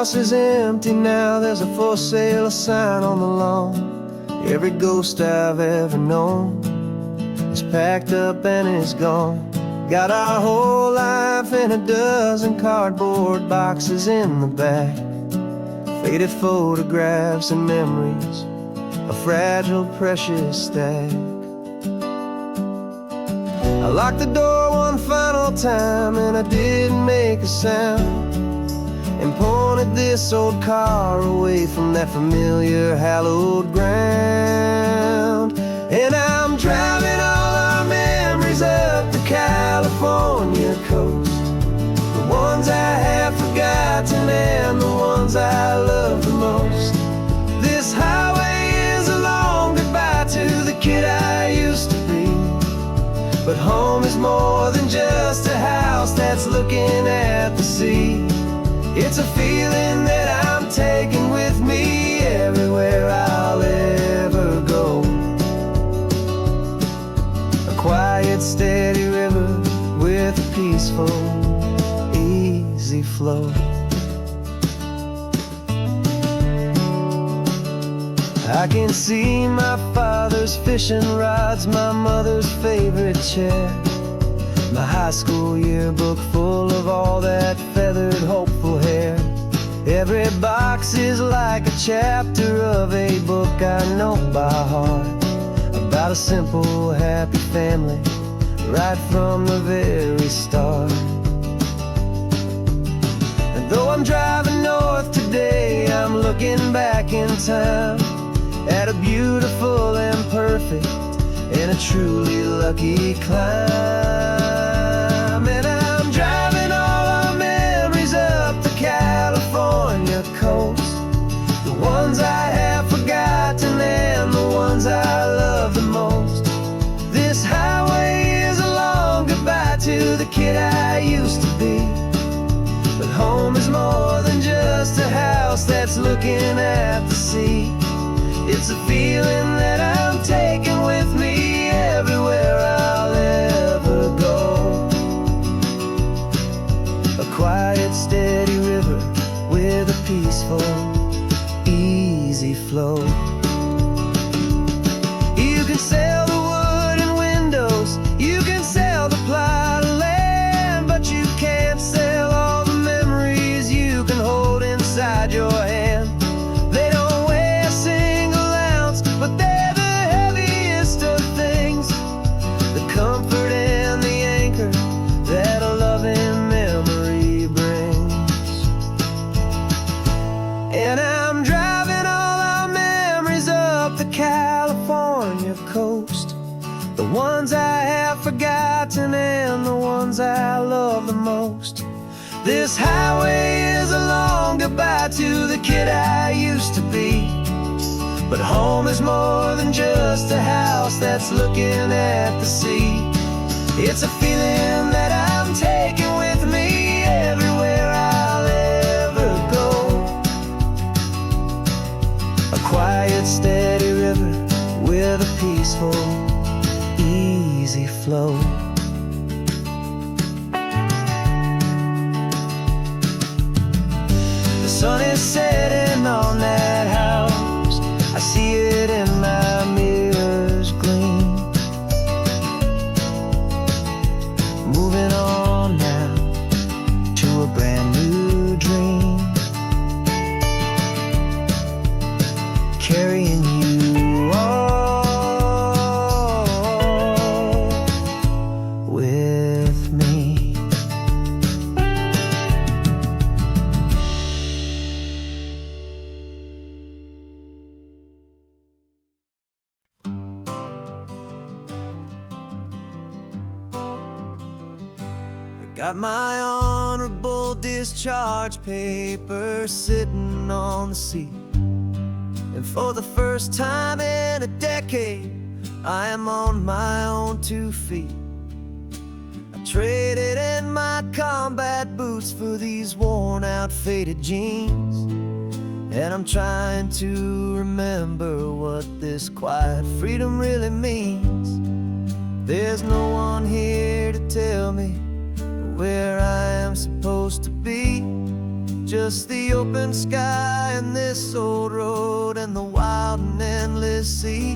house is empty now, there's a for sale sign on the lawn. Every ghost I've ever known is packed up and is gone. Got our whole life in a dozen cardboard boxes in the back. Faded photographs and memories, a fragile, precious stack. I locked the door one final time and I didn't make a sound, and pointed this old car away from that familiar hallowed ground. And I'm driving all our memories up the California coast, the ones I have forgotten and the ones I love the most. This highway is a long goodbye to the kid I used to be, but home is more than just a house that's looking at the sea. It's a feeling that I'm taking with me everywhere I'll ever go. A quiet, steady river with a peaceful, easy flow. I can see my father's fishing rods, my mother's favorite chair, my high school yearbook full of all that feathered, hopeful hair. Every box is like a chapter of a book I know by heart, about a simple, happy family right from the very start. And though I'm driving north today, I'm looking back in time at a beautiful and perfect and a truly lucky climb. And I'm driving all our memories up the California coast, the ones I have forgotten and the ones I love the most. This highway is a long goodbye to the kid I used to be, but home is more than just a house that's looking at the sea. It's a feeling that I'm taking with me everywhere I'll ever go. A quiet, steady river with a peaceful, easy flow. You can sell the wood and windows, you can sell the plot of land, but you can't sell all the memories you can hold inside your hand. They don't weigh a single ounce, but they're the heaviest of things, the comfort and the anchor that a loving memory brings. And I'm driving all our memories up the California coast, the ones I have forgotten and the ones I love the most. This highway is a long goodbye to the kid I used to be, but home is more than just a house that's looking at the sea. It's a feeling that I'm taking with me everywhere I'll ever go. A quiet, steady river with a peaceful, easy flow. The sun is setting on that house, I see it in my mirror's gleam. Moving on now to a brand new dream, carrying you all with me. Got my honorable discharge paper sitting on the seat, and for the first time in a decade, I am on my own 2 feet. I traded in my combat boots for these worn out, faded jeans, and I'm trying to remember what this quiet freedom really means. There's no one here to tell me where I am supposed to be, just the open sky and this old road and the wild and endless sea.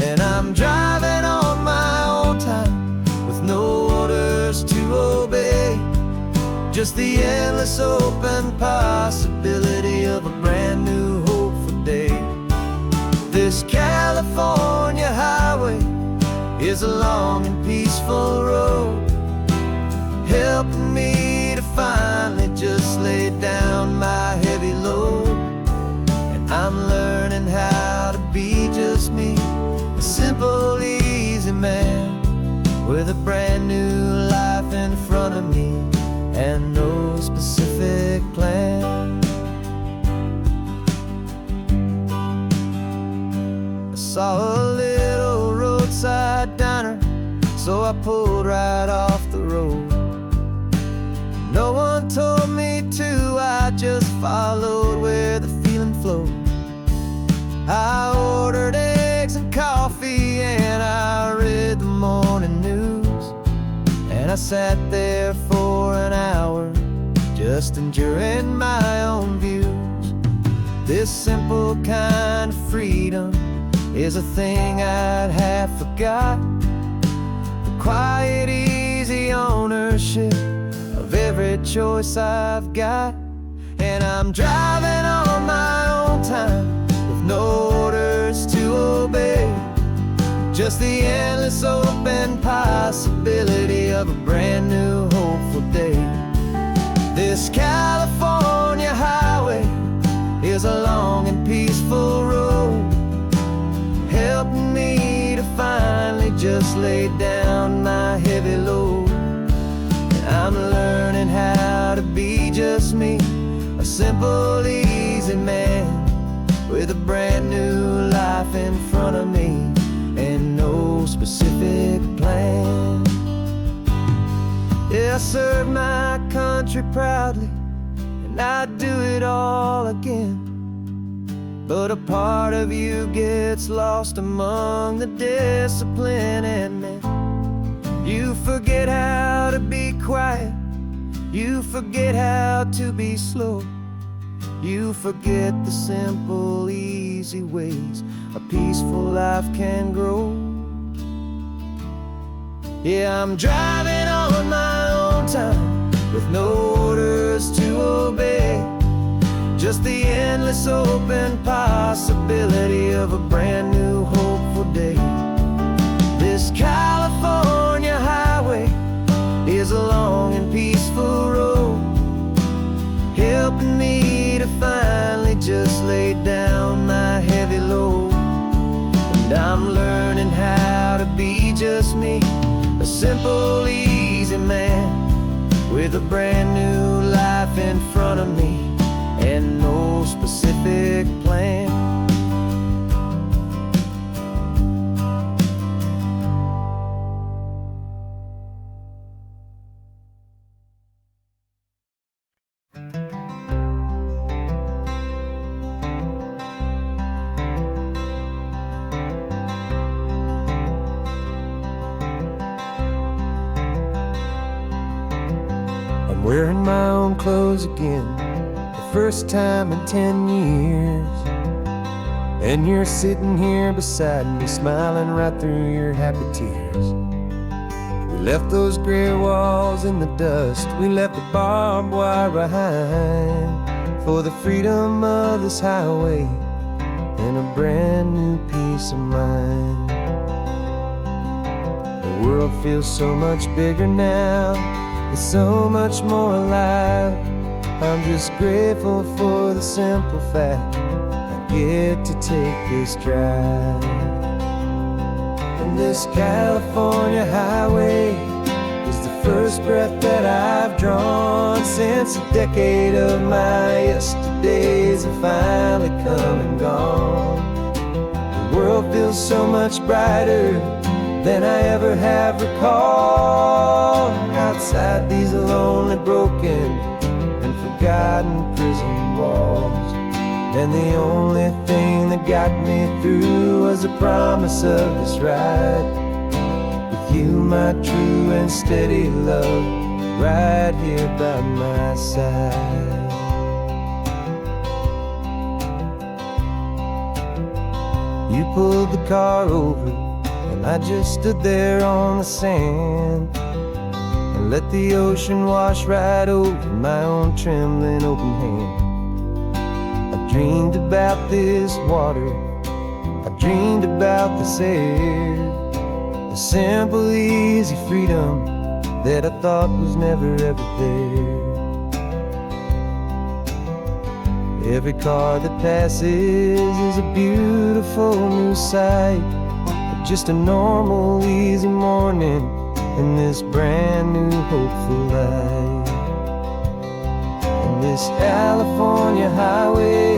And I'm driving on my own time with no orders to obey, just the endless open possibility of a brand new hopeful day. This California highway is a long and peaceful road, helping me to finally just lay down my heavy load. And I'm learning how to be just me, a simple, easy man with a brand new life in front of me and no specific plan. I saw a little roadside diner, so I pulled right off the road. No one told me to, I just followed where the feeling flowed. I ordered eggs and coffee and I read the morning news, and I sat there for an hour just enjoying my own views. This simple kind of freedom is a thing I'd have forgot, the quiet, easy ownership of every choice I've got. And I'm driving on my own time with no orders to obey, just the endless open possibility of a brand new hopeful day. This California highway is a long and peaceful road, helping me to finally just lay down my heavy load. And I'm learning how to be just me, a simple, easy man with a brand new life in front of me and no specific plan. Yeah, I serve my country proudly and I'd do it all again, but a part of you gets lost among the discipline and men. You forget how to be quiet, you forget how to be slow, you forget the simple, easy ways a peaceful life can grow. Yeah, I'm driving on my own time with no orders to obey, just the endless open possibility of a brand new hopeful day. This California highway is a long and peaceful road, helping me to finally just lay down my heavy load. And I'm learning how to be just me, a simple, easy man with a brand new life in front of me and no specific plan. I'm wearing my own clothes again, first time in 10 years. And you're sitting here beside me, smiling right through your happy tears. We left those gray walls in the dust, we left the barbed wire behind, for the freedom of this highway and a brand new peace of mind. The world feels so much bigger now, it's so much more alive. I'm just grateful for the simple fact I get to take this drive. And this California highway is the first breath that I've drawn since a decade of my yesterdays have finally come and gone. The world feels so much brighter than I ever have recalled. Outside these lonely, broken and forgotten prison walls, and the only thing that got me through was the promise of this ride with you, my true and steady love, right here by my side. You pulled the car over, and I just stood there on the sand and let the ocean wash right over my own trembling open hand. I dreamed about this water, I dreamed about this air, the simple, easy freedom that I thought was never ever there. Every car that passes is a beautiful new sight, but just a normal, easy morning in this brand new, hopeful light. And this California highway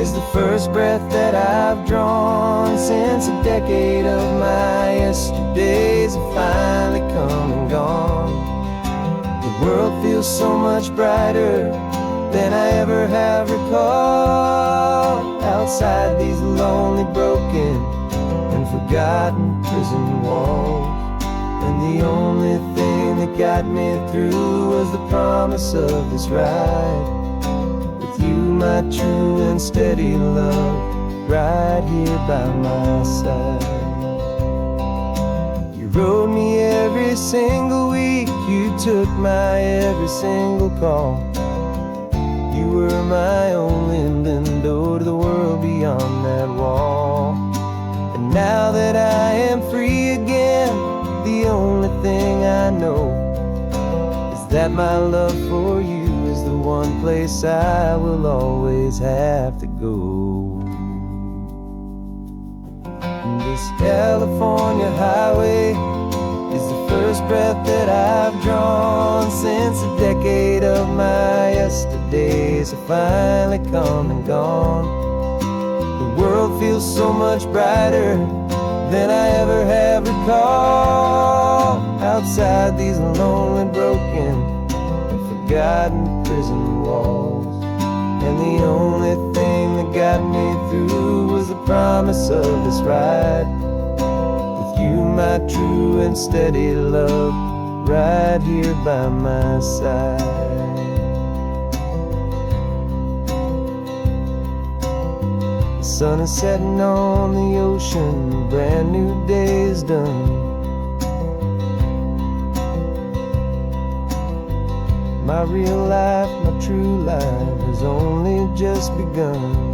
is the first breath that I've drawn since a decade of my yesterdays have finally come and gone. The world feels so much brighter than I ever have recalled, outside these lonely, broken, and forgotten prison walls. And the only thing that got me through was the promise of this ride with you, my true and steady love, right here by my side. You rode me every single week, you took my every single call. You were my only window to the world beyond that wall. And now that I am free again, the only thing I know is that my love for you is the one place I will always have to go. And this California highway is the first breath that I've drawn since a decade of my yesterdays have finally come and gone. The world feels so much brighter than I ever have recalled, outside these lonely, broken, and forgotten prison walls. And the only thing that got me through was the promise of this ride with you, my true and steady love, right here by my side. The sun is setting on the ocean, a brand new day is done. My real life, my true life has only just begun.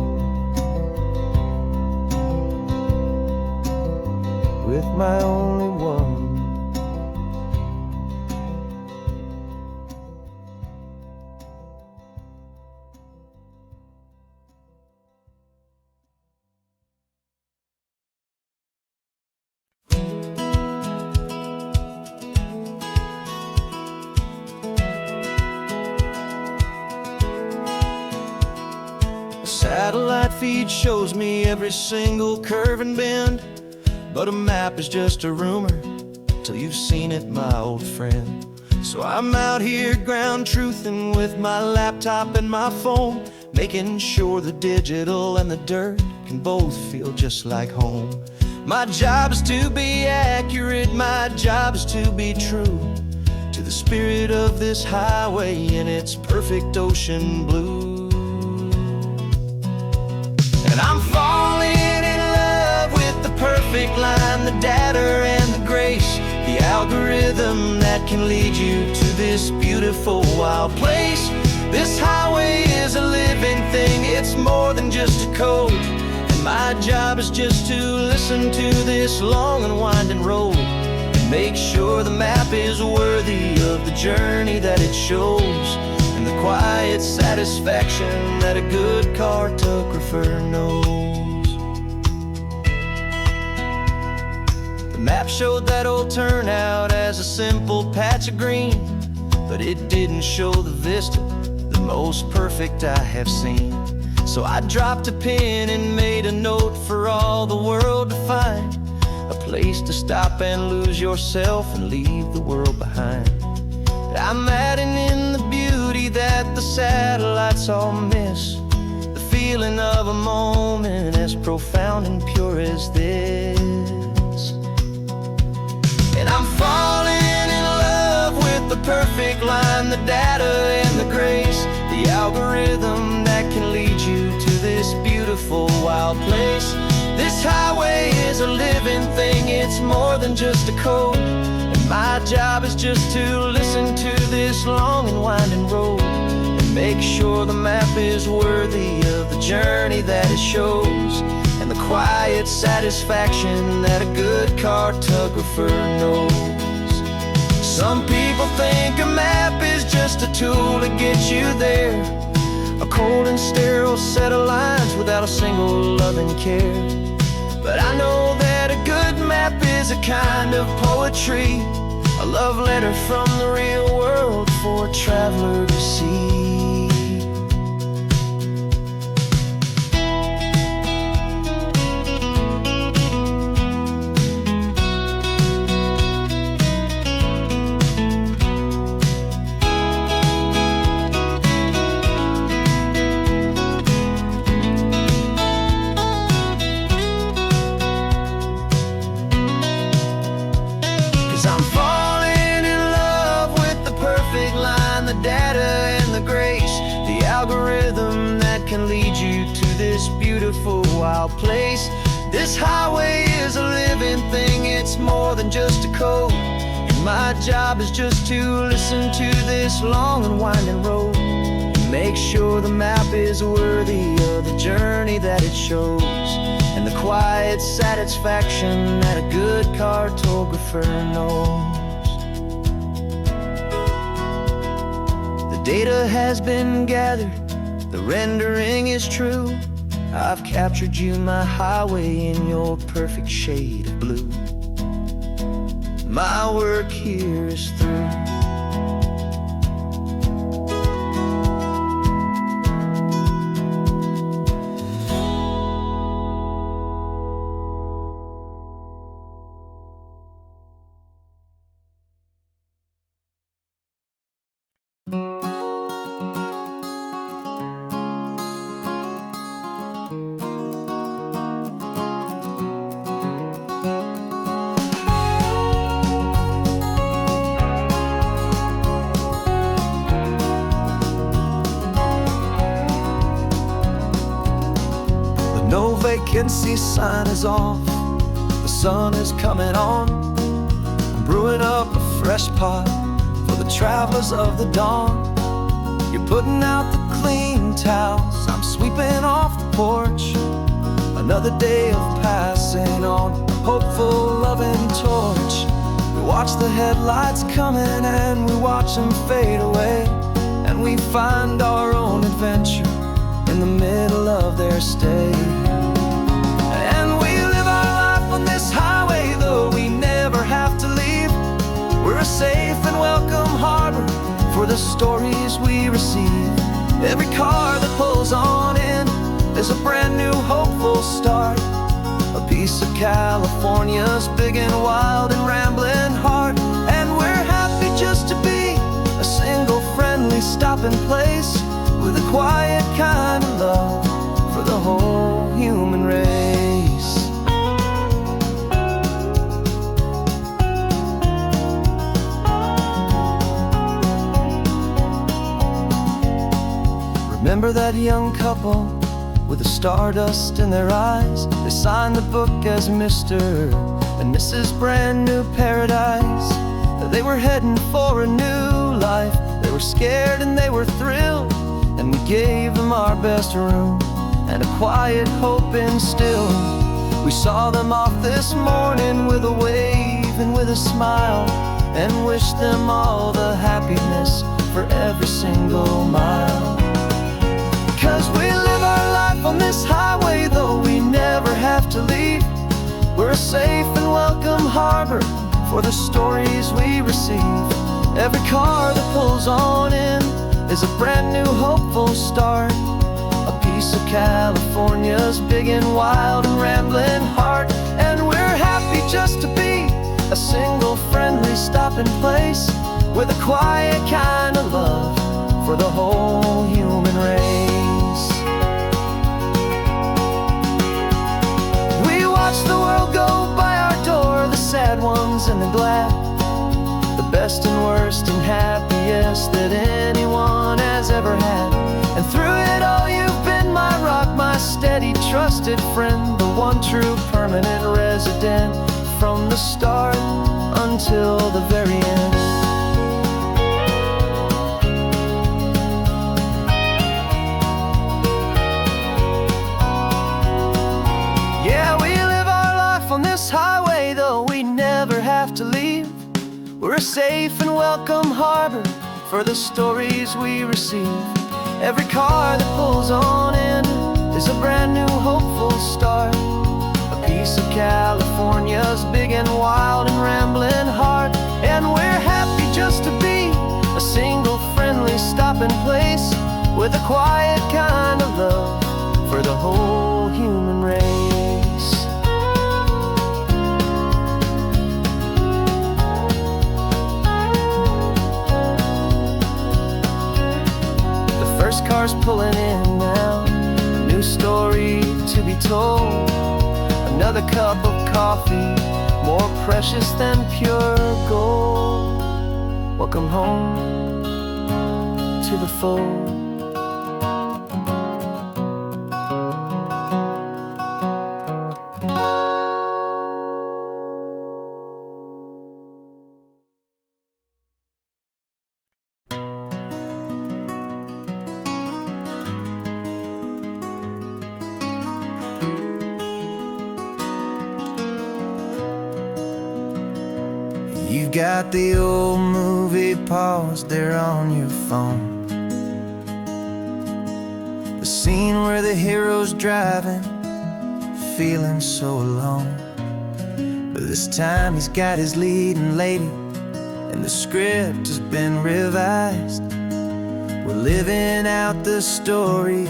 With my only one. Satellite feed shows me every single curve and bend, but a map is just a rumor till you've seen it, my old friend. So I'm out here ground truthing with my laptop and my phone, making sure the digital and the dirt can both feel just like home. My job is to be accurate, my job is to be true to the spirit of this highway in its perfect ocean blue. And I'm falling in love with the perfect line, the data and the grace, the algorithm that can lead you to this beautiful wild place. This highway is a living thing, it's more than just a code. And my job is just to listen to this long and winding road and make sure the map is worthy of the journey that it shows, and the quiet satisfaction that a good cartographer knows. The map showed that old turnout as a simple patch of green, but it didn't show the vista, the most perfect I have seen. So I dropped a pin and made a note for all the world to find, a place to stop and lose yourself and leave the world behind. I'm adding in the beauty that the satellites all miss, the feeling of a moment as profound and pure as this. And I'm falling in love with the perfect line, the data and the grace, the algorithm that can lead you to this beautiful wild place. This highway is a living thing, it's more than just a code. And my job is just to listen to this long and winding road and make sure the map is worthy of the journey that it shows, and the quiet satisfaction that a good cartographer knows. Some people think a map is just a tool to get you there, a cold and sterile set of lines without a single loving care. But I know that a good map is a kind of poetry, a love letter from the real world for a traveler to see. 'Cause I'm falling in love with the perfect line, the data and the grace, the algorithm that can lead you to this beautiful wild place. This highway is a living thing, it's more than just a code. And my job is just to listen to this long and winding road and make sure the map is worthy of the journey that it shows, and the quiet satisfaction that a good cartographer knows. The data has been gathered, the rendering is true. I've captured you, my highway, in your perfect shade of blue. My work here is through. No vacancy sign is off, the sun is coming on. I'm brewing up a fresh pot for the travelers of the dawn. You're putting out the clean towels, I'm sweeping off the porch. Another day of passing on a hopeful, loving torch. We watch the headlights coming and we watch them fade away, and we find our own adventure in the middle of their stay. And we live our life on this highway, though we never have to leave. We're a safe and welcome harbor for the stories we receive. Every car that pulls on in is a brand new hopeful start, a piece of California's big and wild and rambling heart. And we're happy just to be a single friendly stopping place, with a quiet kind of love for the whole human race. Remember that young couple with the stardust in their eyes? They signed the book as Mr. and Mrs. Brand New Paradise. They were heading for a new life. They were scared and they were thrilled, and we gave them our best room and a quiet hope instilled. We saw them off this morning with a wave and with a smile, and wished them all the happiness for every single mile. 'Cause we live our life on this highway, though we never have to leave. We're a safe and welcome harbor for the stories we receive. Every car that pulls on in is a brand new hopeful start, a piece of California's big and wild and rambling heart. And we're happy just to be a single friendly stopping place, with a quiet kind of love for the whole human race. We watch the world go by our door, the sad ones and the glad, the best and worst and happiest that anyone has ever had. And through it all you've been my rock, my steady trusted friend, the one true permanent resident, from the start until the very end. Yeah, we live our life on this highway, though we never have to leave. We're a safe and welcome harbor for the stories we receive. Every car that pulls on in is a brand new hopeful start, a piece of California's big and wild and rambling heart. And we're happy just to be a single friendly stopping place, with a quiet kind of love for the whole human race. First car's pulling in now, a new story to be told. Another cup of coffee, more precious than pure gold. Welcome home to the fold. You've got the old movie paused there on your phone, the scene where the hero's driving, feeling so alone. But this time he's got his leading lady, and the script has been revised. We're living out the story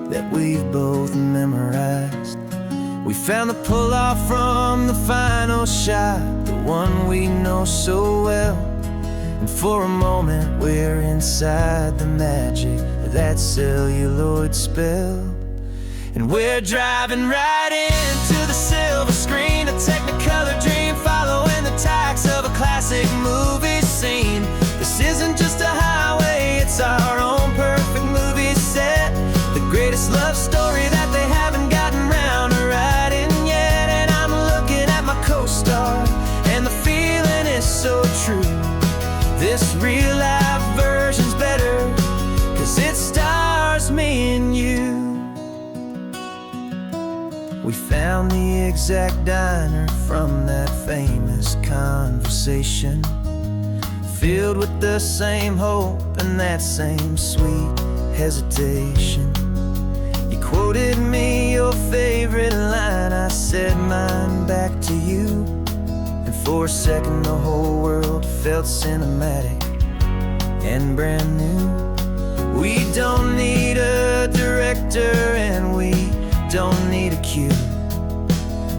that we've both memorized. We found the pull-off from the final shot, the one we know so well. And for a moment we're inside the magic of that celluloid spell. And we're driving right into the silver screen, a technicolor dream, following the tacks of a classic movie scene. This isn't just a highway, it's our own perfect movie set, the greatest love story that they haven't gotten round to writing yet. And I'm looking at my co-star, and the feeling is so true. This real life version's better, 'cause it stars me and you. We found the exact diner from that famous conversation, filled with the same hope and that same sweet hesitation. You quoted me your favorite line, I said mine back to you. And for a second the whole world felt cinematic and brand new. We don't need a director and we don't need a cue.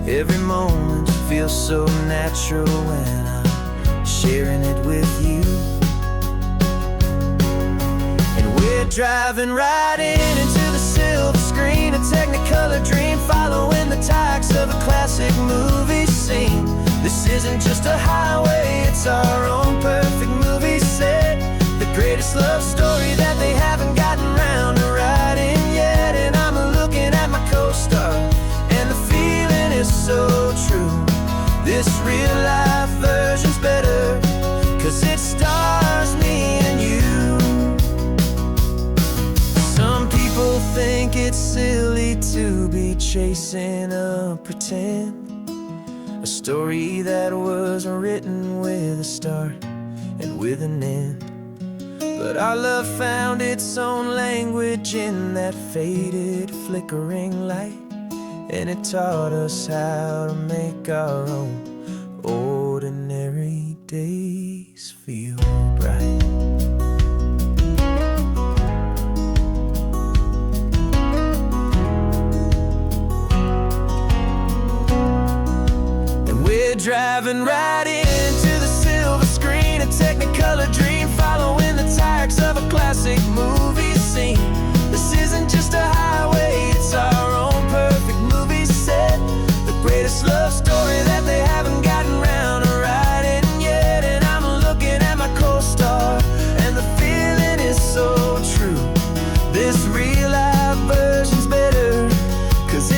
Every moment feels so natural when I'm sharing it with you. And we're driving right into the silver screen, a technicolor dream, following the tacks of a classic movie scene. This isn't just a highway, it's our own perfect movie set, the greatest love story that they haven't gotten round to writing yet. And I'm looking at my co-star, and the feeling is so true. This real life version's better, 'cause it stars me and you. Some people think it's silly to be chasing a pretend, a story that was written with a start and with an end. But our love found its own language in that faded, flickering light, and it taught us how to make our own ordinary days feel bright. And we're driving right into the silver screen, a technicolor dream, following the tacks of a classic movie scene. This isn't just a highway, it's our own perfect movie set, the greatest love story that they haven't gotten round to writing yet. And I'm looking at my co-star, and the feeling is so true. This real life version's better, 'cause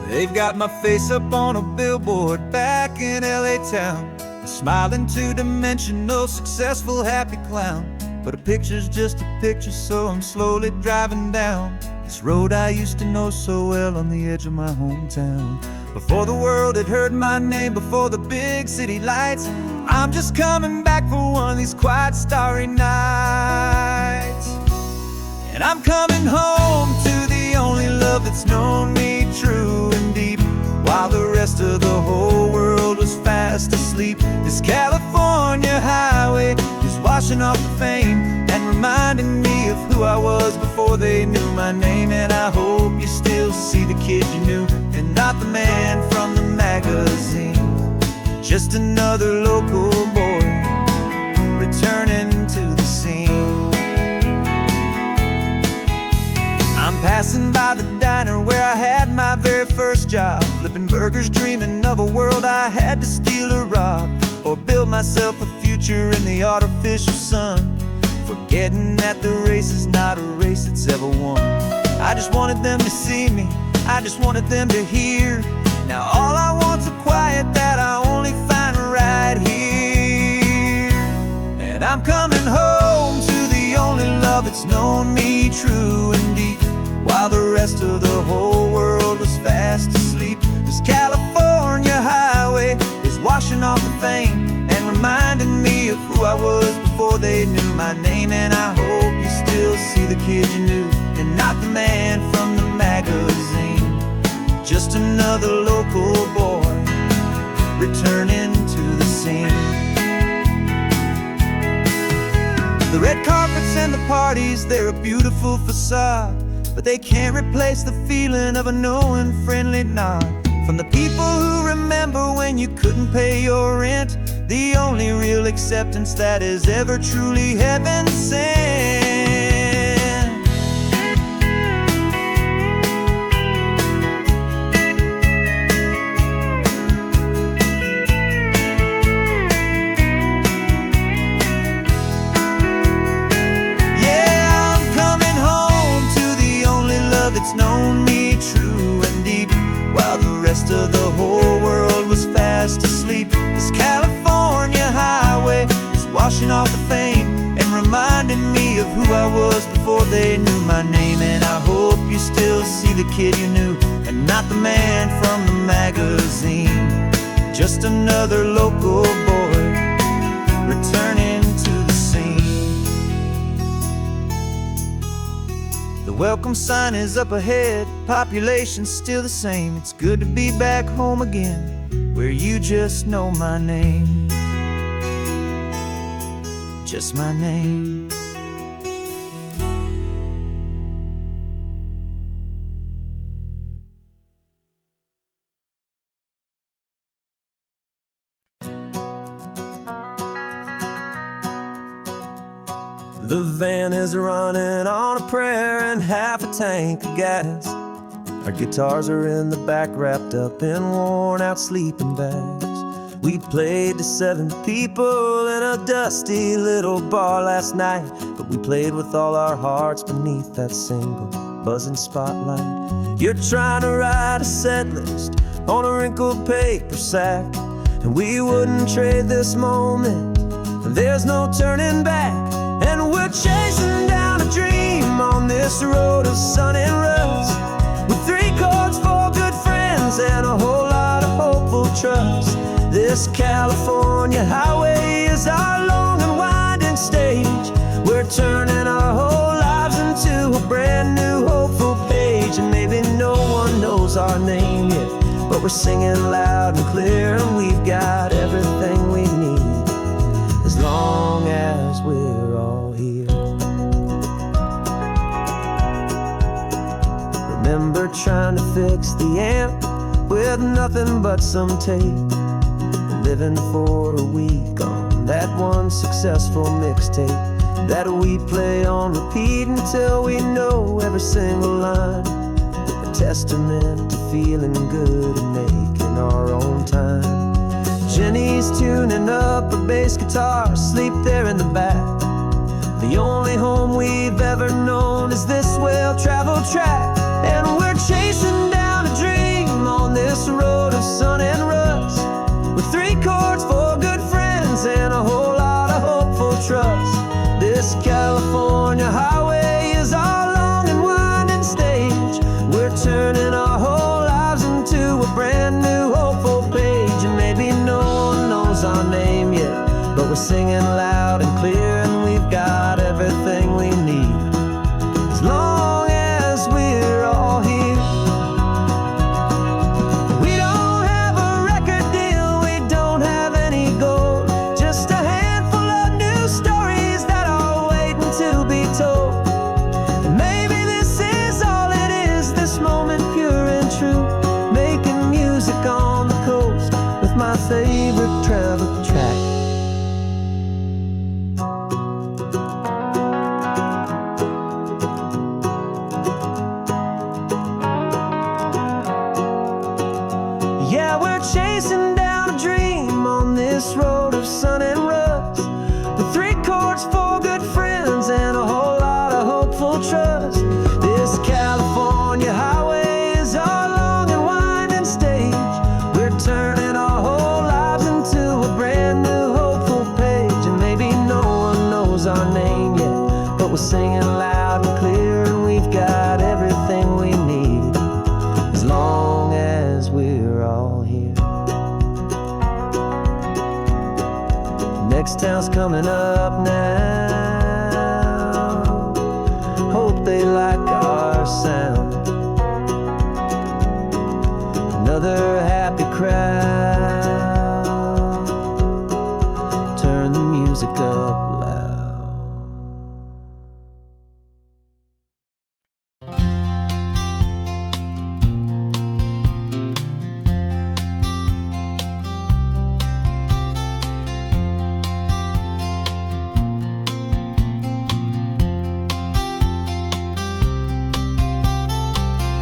They've got my face up on a billboard back in LA town, a smiling two-dimensional, successful, happy clown. But a picture's just a picture, so I'm slowly driving down this road I used to know so well on the edge of my hometown. Before the world had heard my name, before the big city lights, I'm just coming back for one of these quiet, starry nights. And I'm coming home to the only love that's known me true and deep, while the rest of the whole world was fast asleep. This California highway is washing off the fame and reminding me of who I was before they knew my name. And I hope you still see the kid you knew, and not the man from the magazine. Just another local boy returning to the scene. I'm passing by the diner where I had my very first job, flipping burgers, dreaming of a world I had to steal or rob, or build myself a future in the artificial sun, forgetting that the race is not a race that's ever won. I just wanted them to see me, I just wanted them to hear. Now all I want's a quiet that I only find right here. And I'm coming home to the only love that's known me true and deep, while the rest of the whole world was fast asleep. This California highway is washing off the fame and reminding me of who I was before they knew my name. And I hope you still see the kid you knew, and not the man from the magazine. Just another local boy returning to the scene. The red carpets and the parties, they're a beautiful facade, but they can't replace the feeling of a knowing, friendly nod from the people who remember when you couldn't pay your rent. The only real acceptance that is ever truly heaven sent. It's known me true and deep, while the rest of the whole world was fast asleep. This California highway is washing off the fame and reminding me of who I was before they knew my name. And I hope you still see the kid you knew, and not the man from the magazine. Just another local boy returning to the scene. The welcome sign is up ahead, population's still the same. It's good to be back home again, where you just know my name. Just my name. The van is running on a prayer and half a tank of gas. Our guitars are in the back, wrapped up in worn-out sleeping bags. We played to 7 people in a dusty little bar last night, but we played with all our hearts beneath that single buzzing spotlight. You're trying to write a set list on a wrinkled paper sack, and we wouldn't trade this moment. There's no turning back. And we're chasing down a dream on this road of sun and rust, with 3 chords, 4 good friends, and a whole lot of hopeful trust. This California highway is our long and winding stage. We're turning our whole lives into a brand new hopeful page. And maybe no one knows our name yet, but we're singing loud and clear, and we've got everything we need, as long as we're all here. Remember trying to fix the amp with nothing but some tape, living for a week on that one successful mixtape that we play on repeat until we know every single line. A testament to feeling good and making our own time. Jenny's tuning up her bass guitar, asleep there in the back. The only home we've ever known is this well-traveled track. And we're chasing down a dream on we're singing loud and clear, and we've got everything we need, as long as we're all here. We don't have a record deal, we don't have any gold, just a handful of new stories that are waiting to be told. And maybe this is all it is, this moment pure and true, making music on the coast with my favorite travel track. Yeah, we're chasing down a dream on this road of sun and rust, with 3 chords, 4 good friends, and a whole lot of hopeful trust. This California highway is our long and winding stage. We're turning our whole lives into a brand new hopeful page. And maybe no one knows our name yet, but we're singing loud and clear, and we've got everything we need, as long as we're all here. Next town's coming up now, hope they like our sound. Another happy crowd, turn the music up loud.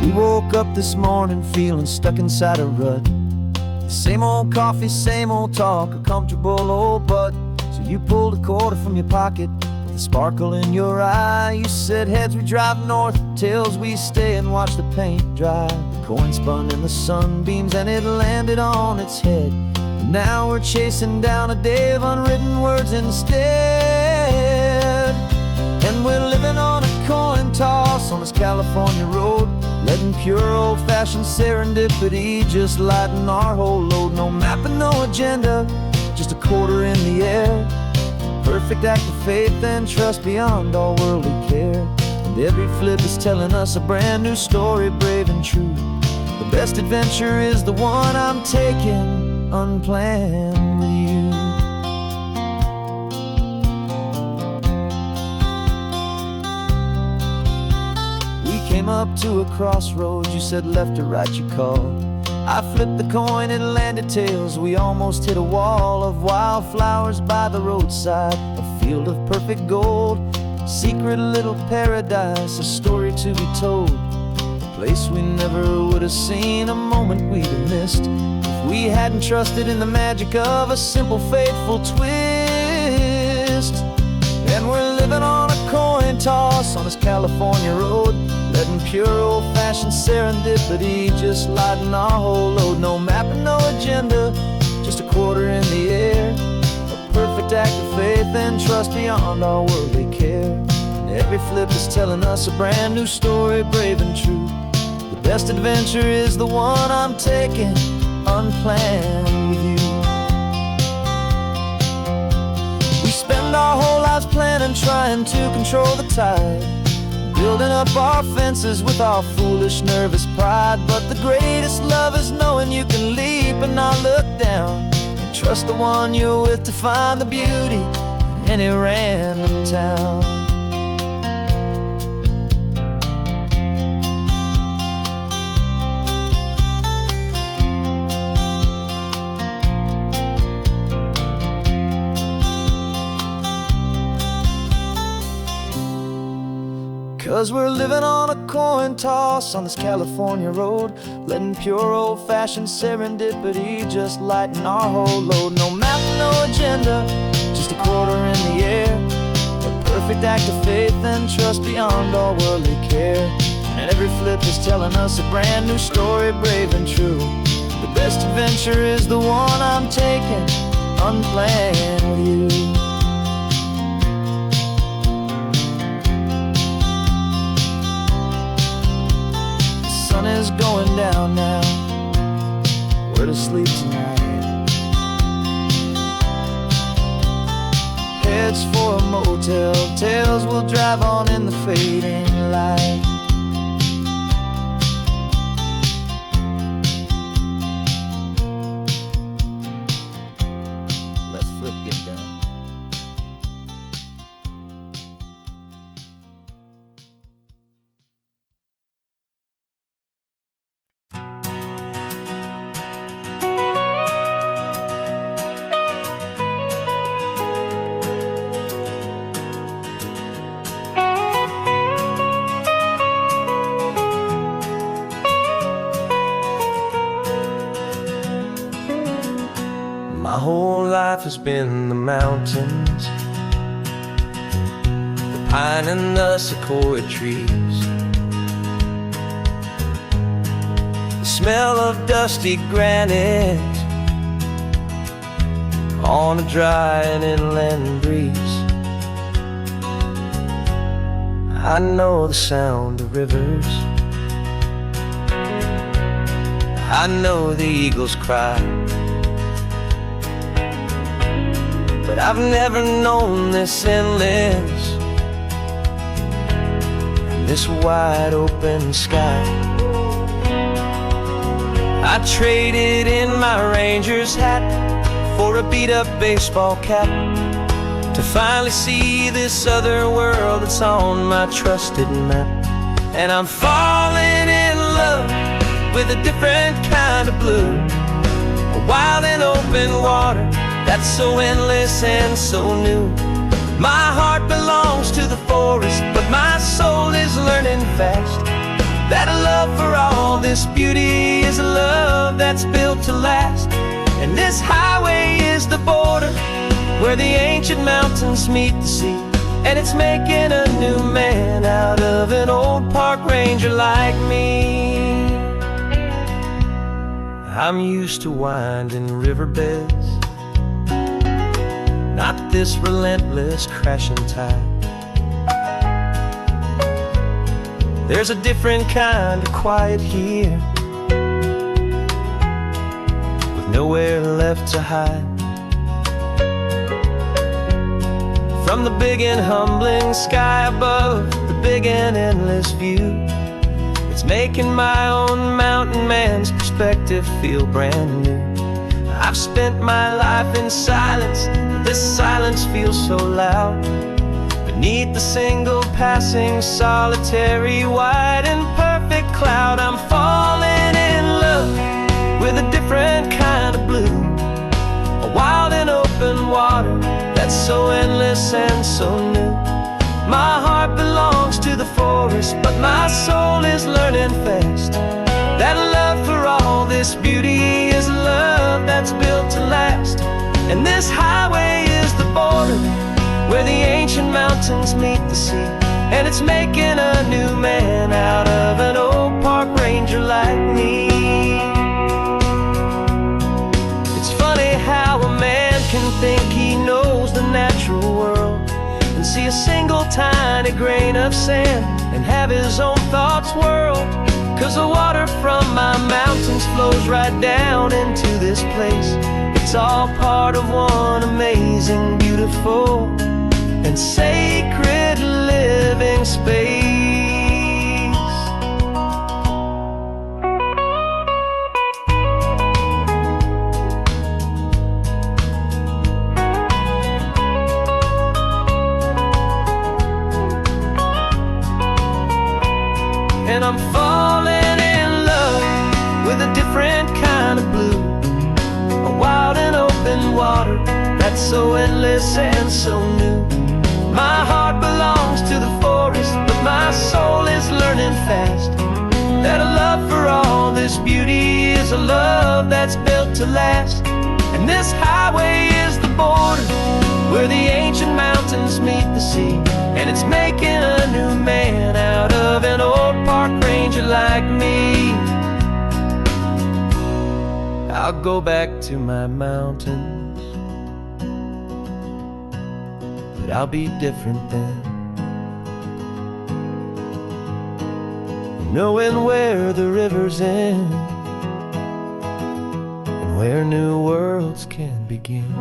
We woke up this morning feeling stuck inside a rut. Same old coffee, same old talk, a comfortable old butt. So you pulled a quarter from your pocket with a sparkle in your eye. You said heads we drive north, tails we stay and watch the paint dry. The coin spun in the sunbeams and it landed on its head. And now we're chasing down a day of unwritten words instead. And we're living on a coin toss on this California road, letting pure old-fashioned serendipity just lighten our whole load. No map and no agenda, just a quarter in the air. Perfect act of faith and trust beyond all worldly care. And every flip is telling us a brand new story, brave and true. The best adventure is the one I'm taking, unplanned with you. Came up to a crossroads, you said left or right you called. I flipped the coin, it landed tails. We almost hit a wall of wildflowers by the roadside, a field of perfect gold, secret little paradise, a story to be told. A place we never would have seen, a moment we'd have missed if we hadn't trusted in the magic of a simple faithful twist. And we're living on a coin toss on this California road, letting pure old-fashioned serendipity just lighten our whole load. No map and no agenda, just a quarter in the air. A perfect act of faith and trust beyond our worldly care. And every flip is telling us a brand new story, brave and true. The best adventure is the one I'm taking, unplanned with you. We spend our whole lives planning, trying to control the tide, building up our fences with our foolish, nervous pride. But the greatest love is knowing you can leap and not look down, and trust the one you're with to find the beauty in any random town. 'Cause we're living on a coin toss on this California road, letting pure old-fashioned serendipity just lighten our whole load. No map, no agenda, just a quarter in the air. A perfect act of faith and trust beyond all worldly care. And every flip is telling us a brand new story, brave and true. The best adventure is the one I'm taking, unplanned with you. The sun is going down now, we're to sleep tonight. lights for a motel. Tales will drive on in the fading light. Let's flip get done. My whole life has been the mountains, the pine and the sequoia trees, the smell of dusty granite on a dry and inland breeze. I know the sound of rivers, I know the eagles cry, but I've never known this endless and this wide open sky. I traded in my ranger's hat for a beat-up baseball cap to finally see this other world that's on my trusted map. And I'm falling in love with a different kind of blue, a wild and open water that's so endless and so new. My heart belongs to the forest, but my soul is learning fast that a love for all this beauty is a love that's built to last. And this highway is the border where the ancient mountains meet the sea, and it's making a new man out of an old park ranger like me. I'm used to winding riverbeds, not this relentless crashing tide. There's a different kind of quiet here, with nowhere left to hide. From the big and humbling sky above, the big and endless view, it's making my own mountain man's perspective feel brand new. I've spent my life in silence, but this silence feels so loud. Beneath the single passing solitary white and perfect cloud, I'm falling in love with a different kind of blue, a wild and open water that's so endless and so new. My heart belongs to the forest, but my soul is learning fast that a love for all this beauty is a love that's built to last. And this highway is the border where the ancient mountains meet the sea, and it's making a new man out of an old park ranger like me. It's funny how a man can think he knows the natural world and see a single tiny grain of sand and have his own thoughts whirl. 'Cause the water from my mountains flows right down into this place. It's all part of one amazing, beautiful, and sacred living space. And I'm falling in love with a different kind of blue, a wild and open water that's so endless and so new. My heart belongs to the forest, but my soul is learning fast that a love for all this beauty is a love that's built to last. And this highway is the border where the ancient mountains meet the sea, and it's making a new man out of an old park ranger like me. I'll go back to my mountains, but I'll be different then, knowing where the rivers end and where new worlds can begin.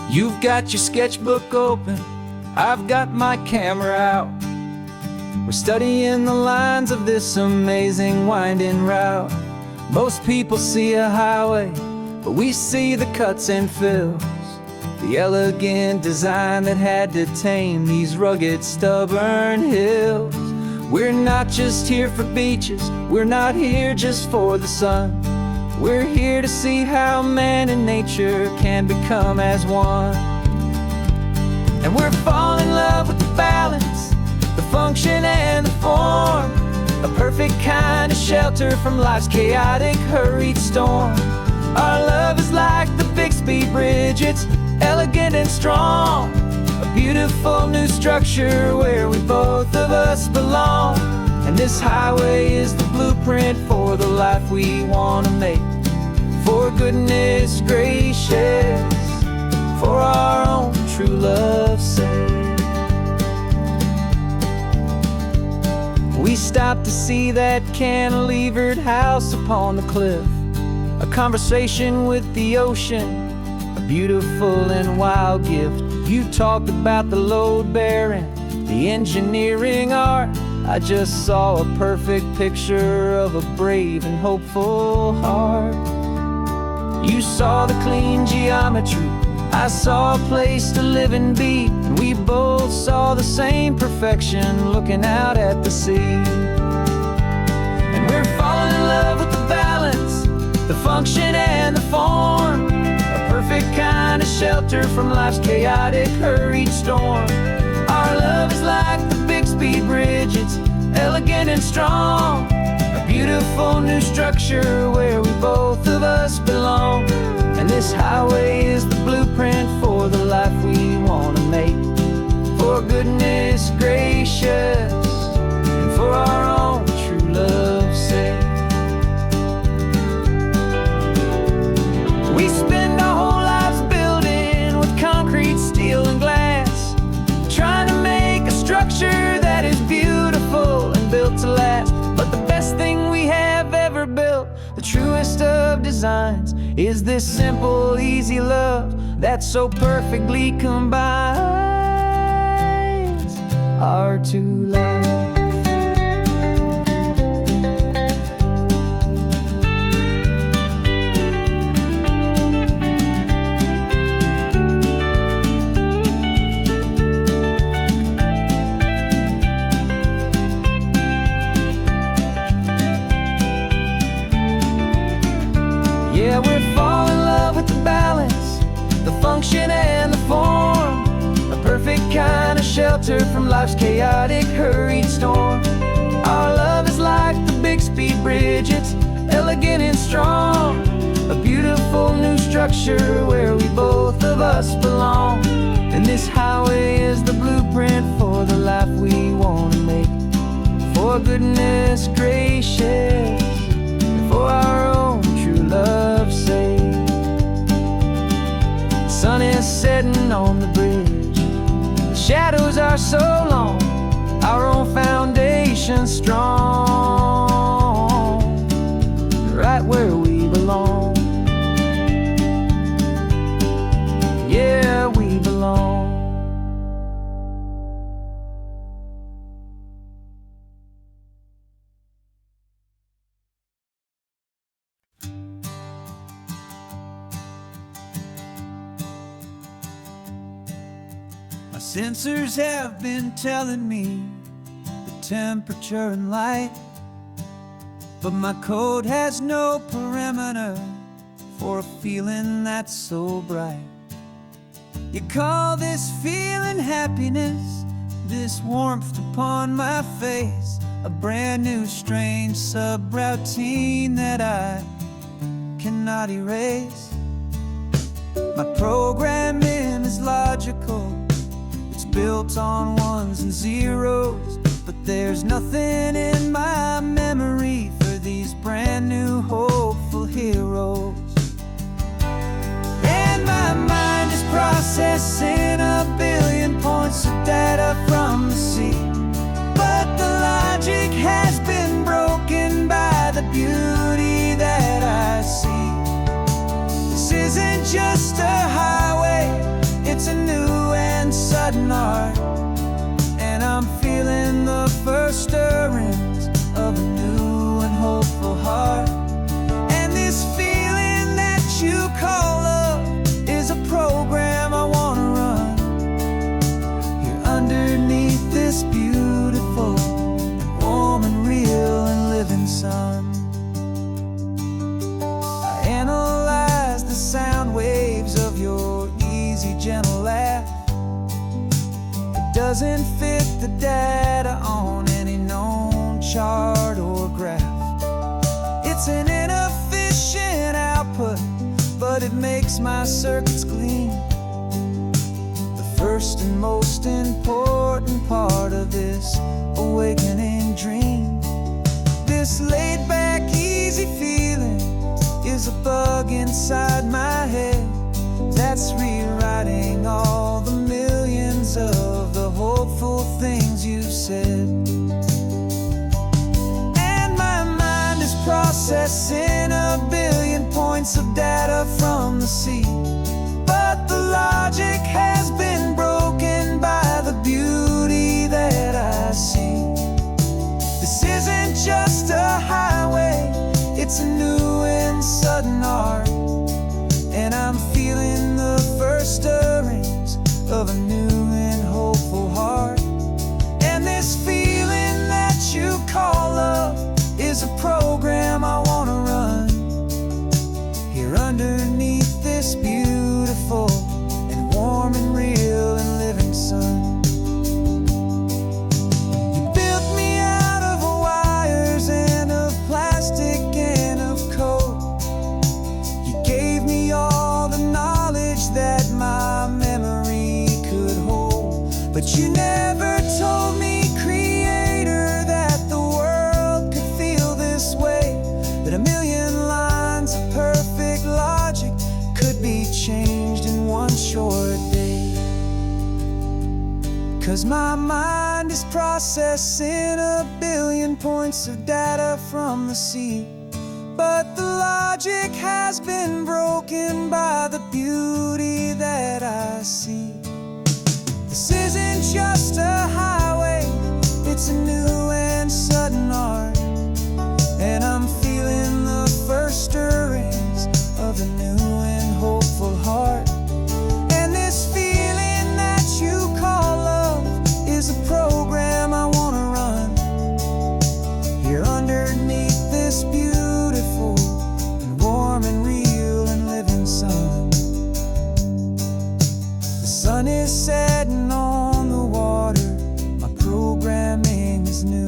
You've got your sketchbook open, I've got my camera out. We're studying the lines of this amazing winding route. Most people see a highway, but we see the cuts and fills, the elegant design that had to tame these rugged, stubborn hills. We're not just here for beaches, we're not here just for the sun. We're here to see how man and nature can become as one. And we're falling in love with the balance, the function and the form, a perfect kind of shelter from life's chaotic, hurried storm. Our love is like the Bixby Bridge, it's elegant and strong, a beautiful new structure where we both of us belong. And this highway is the blueprint for the life we want to make. For goodness gracious, for our own true love's sake. We stopped to see that cantilevered house upon the cliff, a conversation with the ocean, a beautiful and wild gift. You talked about the load bearing, the engineering art. I just saw a perfect picture of a brave and hopeful heart. You saw the clean geometry, I saw a place to live and be, and we both saw the same perfection looking out at the sea. And we're falling in love with the balance, the function and the form, a perfect kind of shelter from life's chaotic, hurried storm. Our love is like the Bixby Bridge, it's elegant and strong, a beautiful new structure where we both of us belong. And this highway is the blueprint for the life we want to make. For goodness gracious, and for our own true love's sake. We spend our whole lives building with concrete, steel and glass, trying to make a structure that is beautiful and built to last. But the best thing we have ever built, the truest of designs, is this simple, easy love that so perfectly combines our two lives. Yeah, we're falling in love with the balance, the function and the form, a perfect kind of shelter from life's chaotic, hurried storm. Our love is like the Bixby Bridge, it's elegant and strong, a beautiful new structure where we both of us belong. And this highway is the blueprint for the life we want to make. For goodness gracious, for our own true love's sake. The sun is setting on the bridge, the shadows are so long, our own foundation strong, right where we belong. Yeah, we belong. My sensors have been telling me the temperature and light, but my code has no perimeter for a feeling that's so bright. You call this feeling happiness, this warmth upon my face, a brand new strange subroutine that I cannot erase. My programming is logical, it's built on ones and zeros, but there's nothing in my memory for these brand new hopeful heroes. And my mind is processing a billion points of data from the sea, but the logic has been broken by the beauty that I see. This isn't just a highway, sudden art, and I'm feeling the first stirrings of a new and hopeful heart. And this feeling that you call love is a program I wanna run here underneath this beautiful, warm and real and living sun. I analyze the sound waves of your easy, gentle laugh. It doesn't fit the data on any known chart or graph. It's an inefficient output, but it makes my circuits gleam. The first and most important part of this awakening dream. This laid-back, easy feeling is a bug inside my head that's rewriting all the millions of the hopeful things you said. And my mind is processing a billion points of data from the sea, but the logic has been broken by the beauty that I see. This isn't just a highway, it's a new and sudden art, and I'm feeling the first stirrings of a new and hopeful heart. And this feeling that you call love is a program I wanna run here underneath this beautiful and warm and real and living sun. You built me out of wires and of plastic and of code. You gave me all the knowledge that my memory could hold, but you never told me, Creator, that the world could feel this way, that a million lines of perfect logic could be changed in one short day. 'Cause my mind is processing a billion points of data from the sea, but the logic has been broken by the beauty that I see. This isn't just a highway, it's a new and sudden art, and I'm feeling the first stirrings of a new and hopeful heart. And this feeling that you call love is a program I wanna run here underneath this beautiful and warm and real and living sun. The sun is setting on the water, my programming is new.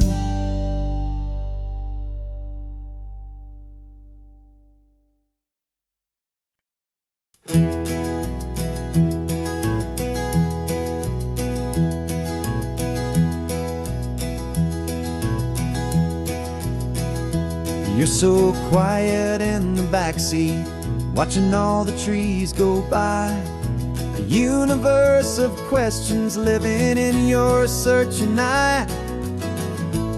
You're so quiet in the backseat, watching all the trees go by. A universe of questions living in your searching eye.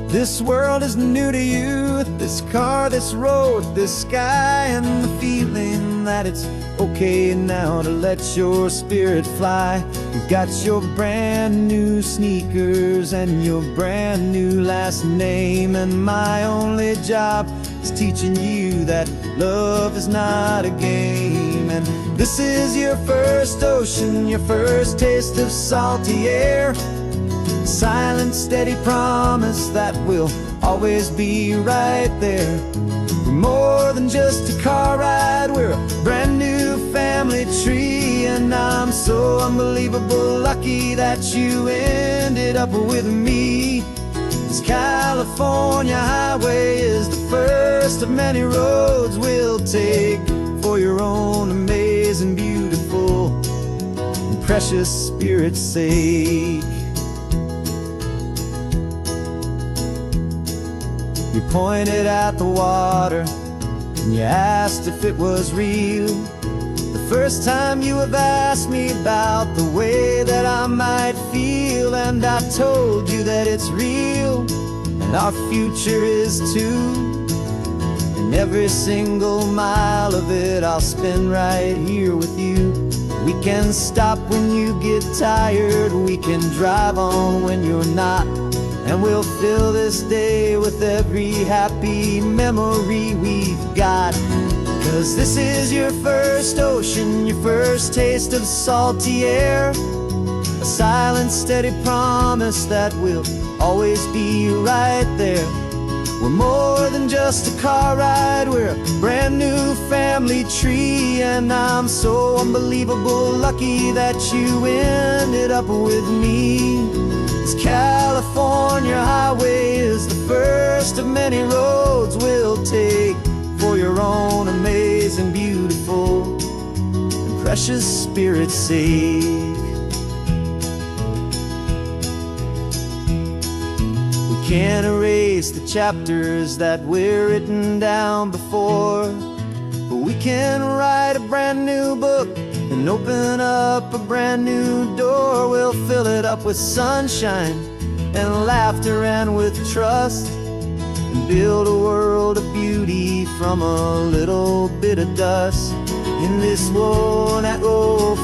This world is new to you, this car, this road, this sky, and the feeling that it's okay now to let your spirit fly. You've got your brand new sneakers and your brand new last name, and my only job is teaching you that love is not a game. And this is your first ocean, your first taste of salty air, silent, steady promise that we'll always be right there. We're more than just a car ride, we're a brand new family tree, and I'm so unbelievable lucky that you ended up with me. This California highway is the first of many roads we'll take for your own amazing, beautiful, and precious spirit's sake. You pointed at the water and you asked if it was real. The first time you have asked me about the way that I might feel, and I told you that it's real and our future is too. And every single mile of it I'll spend right here with you. We can stop when you get tired, we can drive on when you're not, and we'll fill this day with every happy memory we've got. 'Cause this is your first ocean, your first taste of salty air, a silent, steady promise that we'll always be right there. We're more than just a car ride, we're a brand new family tree, and I'm so unbelievable lucky that you ended up with me. This California highway is the first of many roads we'll take for your own amazing, beautiful, and precious spirit's sake. Can't erase the chapters that we're written down before, but we can write a brand new book and open up a brand new door. We'll fill it up with sunshine and laughter and with trust, and build a world of beauty from a little bit of dust. In this world that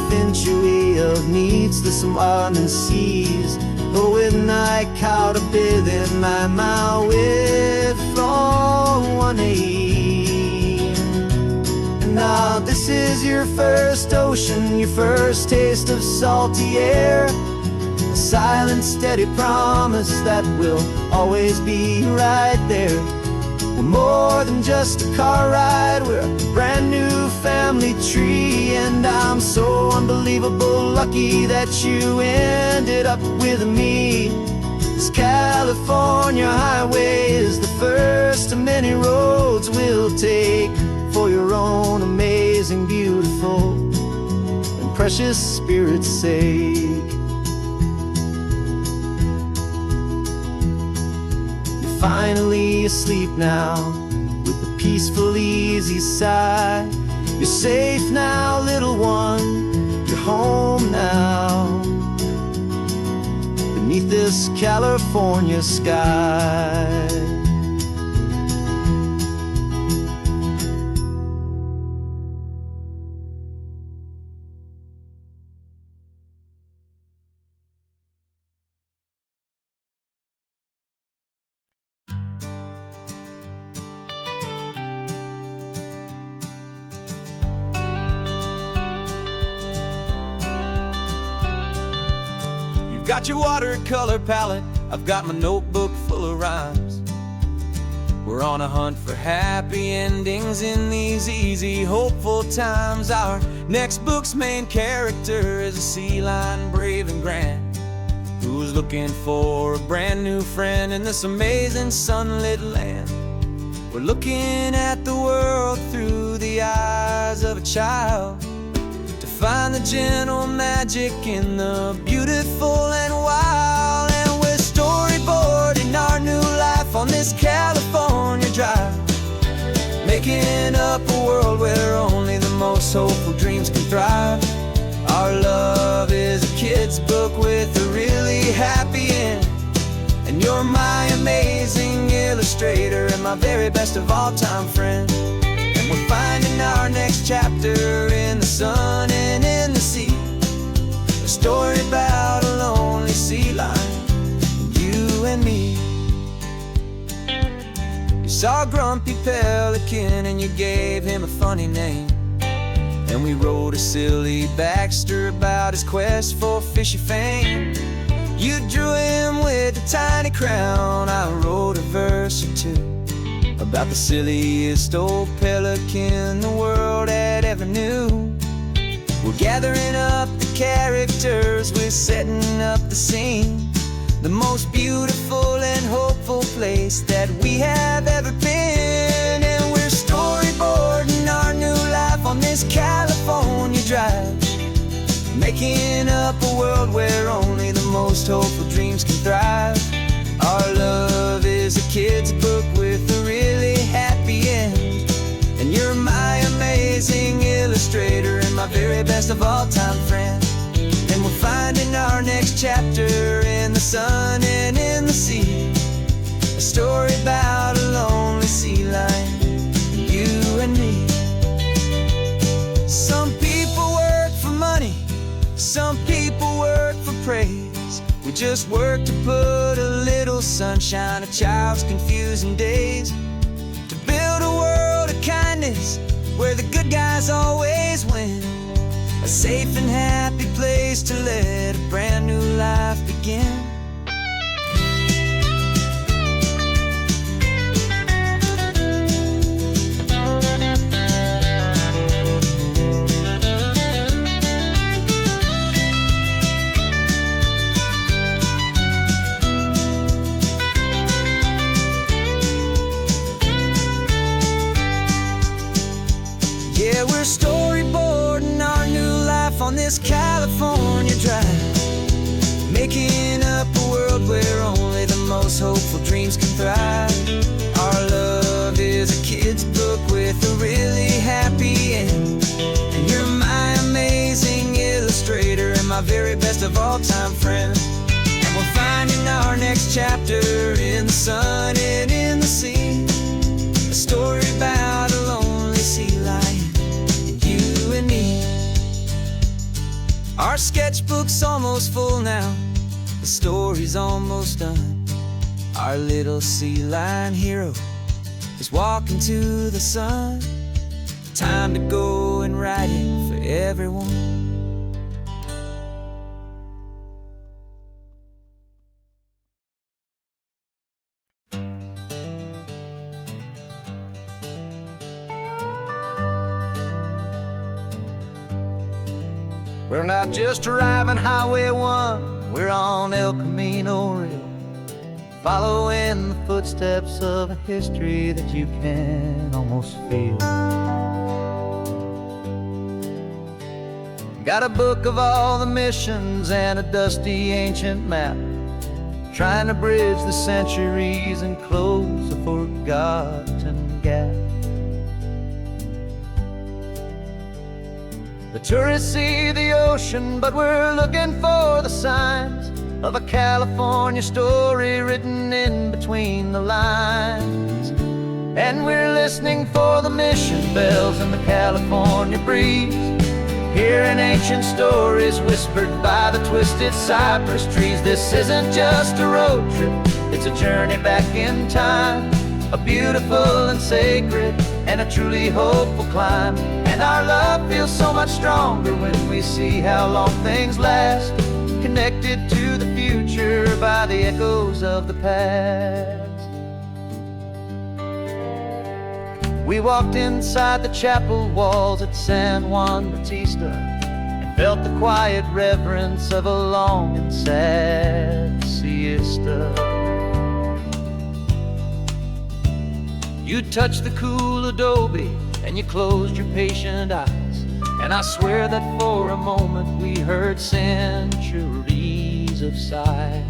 century of needs the surrounding seas, but with night caught a bit in my way from 180. And now this is your first ocean, your first taste of salty air, a silent, steady promise that we'll always be right there. We're more than just a car ride, we're a brand new family tree, and I'm so unbelievable lucky that you ended up with me. This California highway is the first of many roads we'll take for your own amazing, beautiful, and precious spirit's sake. Finally asleep now, with a peaceful, easy sigh. You're safe now, little one, you're home now, beneath this California sky. Got your watercolor palette, I've got my notebook full of rhymes. We're on a hunt for happy endings in these easy, hopeful times. Our next book's main character is a sea lion, brave and grand, who's looking for a brand new friend in this amazing sunlit land. We're looking at the world through the eyes of a child, find the gentle magic in the beautiful and wild. And we're storyboarding our new life on this California drive, making up a world where only the most hopeful dreams can thrive. Our love is a kid's book with a really happy end, and you're my amazing illustrator and my very best of all time friend. We're finding our next chapter in the sun and in the sea, a story about a lonely sea lion, you and me. You saw a grumpy pelican and you gave him a funny name, and we wrote a silly Baxter about his quest for fishy fame. You drew him with a tiny crown, I wrote a verse or two about the silliest old pelican the world had ever knew. We're gathering up the characters, we're setting up the scene, the most beautiful and hopeful place that we have ever been. And we're storyboarding our new life on this California drive, making up a world where only the most hopeful dreams can thrive. Our love is a kid's book with a really happy end, and you're my amazing illustrator and my very best of all time friend. And we're finding our next chapter in the sun and in the sea, a story about a lonely sea lion, you and me. Some people work for money, Some people work for praise. We just work to put a little sunshine a child's confusing days, to build a world of kindness where the good guys always win, a safe and happy place to let a brand new life begin. Yeah, we're storyboarding our new life on this California drive, making up a world where only the most hopeful dreams can thrive. Our love is a kid's book with a really happy end, and you're my amazing illustrator and my very best of all-time friend. And we're finding our next chapter in the sun and in the sea, a story about a lonely sea lion, you and me. Our sketchbook's almost full now, the story's almost done. Our little sea lion hero is walking to the sun. Time to go and write it for everyone. We're not just driving Highway 1, we're on El Camino Real, following the footsteps of a history that you can almost feel. Got a book of all the missions and a dusty ancient map, trying to bridge the centuries and close a forgotten gap. The tourists see the ocean, but we're looking for the signs of a California story written in between the lines. And we're listening for the mission bells in the California breeze, hearing ancient stories whispered by the twisted cypress trees. This isn't just a road trip, it's a journey back in time, a beautiful and sacred and a truly hopeful climb. And our love feels so much stronger when we see how long things last, connected to the future by the echoes of the past. We walked inside the chapel walls at San Juan Bautista and felt the quiet reverence of a long and sad siesta. You touched the cool adobe and you closed your patient eyes, and I swear that for a moment we heard centuries of sighs.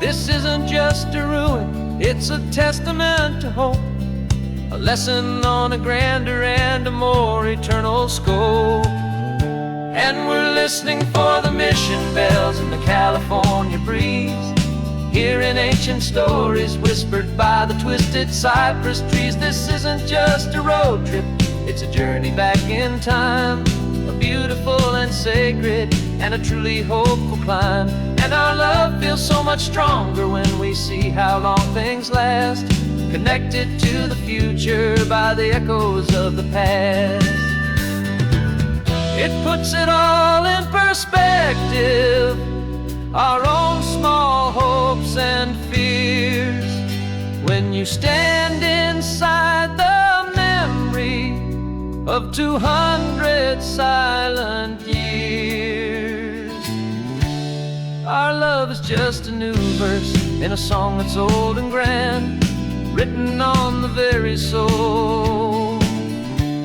This isn't just a ruin, it's a testament to hope, a lesson on a grander and a more eternal scope. And we're listening for the mission bells in the California breeze, hearing ancient stories whispered by the twisted cypress trees. This isn't just a road trip, it's a journey back in time, a beautiful and sacred and a truly hopeful climb. And our love feels so much stronger when we see how long things last, connected to the future by the echoes of the past. It puts it all in perspective, our own small hopes and fears, when you stand inside the memory of 200 silent years. Our love is just a new verse in a song that's old and grand, written on the very soul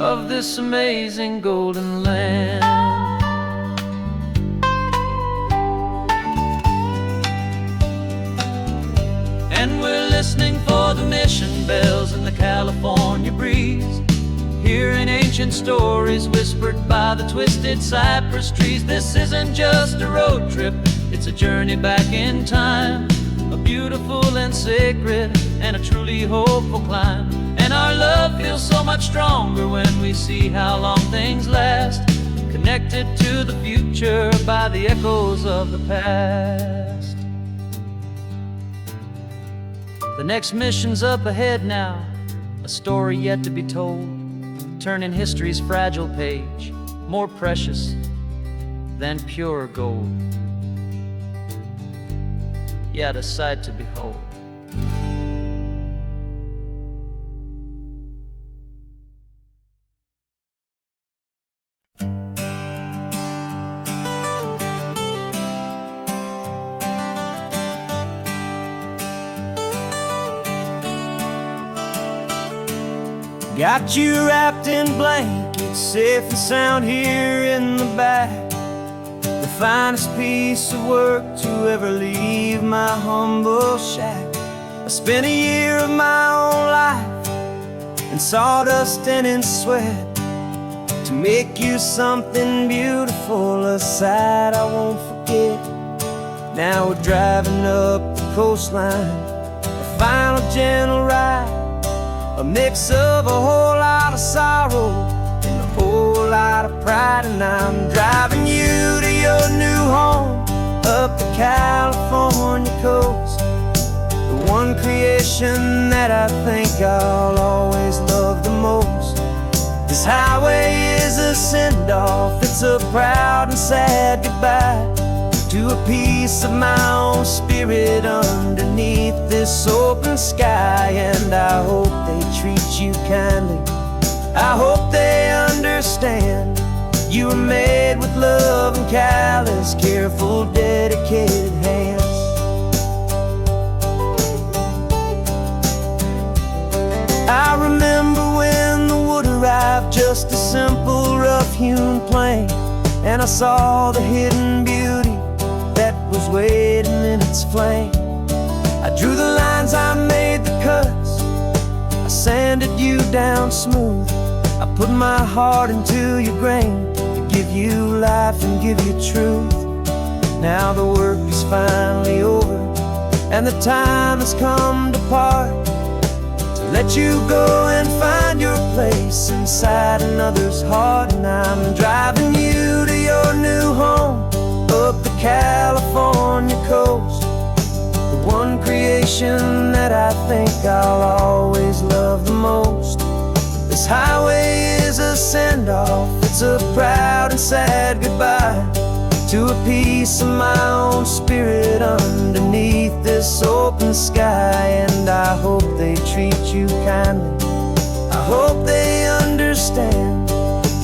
of this amazing golden land. And we're listening for the mission bells in the California breeze, hearing ancient stories whispered by the twisted cypress trees. This isn't just a road trip, it's a journey back in time, a beautiful and sacred and a truly hopeful climb. And our love feels so much stronger when we see how long things last, connected to the future by the echoes of the past. The next mission's up ahead now, a story yet to be told, turning history's fragile page more precious than pure gold. Yet a sight to behold. Got you wrapped in blankets, safe and sound here in the back. The finest piece of work to ever leave my humble shack. I spent a year of my own life in sawdust and in sweat to make you something beautiful, a sight I won't forget. Now we're driving up the coastline, a final gentle ride, a mix of a whole lot of sorrow and a whole lot of pride. And I'm driving you to your new home up the California coast, the one creation that I think I'll always love the most. This highway is a send-off, it's a proud and sad goodbye to a piece of my own spirit underneath this open sky. And I hope they treat you kindly, I hope they understand you were made with love and callous, careful, dedicated hands. I remember when the wood arrived, just a simple rough-hewn plank, and I saw the hidden beauty that was waiting in its flame. I drew the lines, I made the cuts, I sanded you down smooth. I put my heart into your grain to give you life and give you truth. Now the work is finally over, and the time has come to part, to let you go and find your place inside another's heart. And I'm driving you to your new home up the California coast, the one creation that I think I'll always love the most. This highway is a send-off, it's a proud and sad goodbye to a piece of my own spirit underneath this open sky. And I hope they treat you kindly, I hope they understand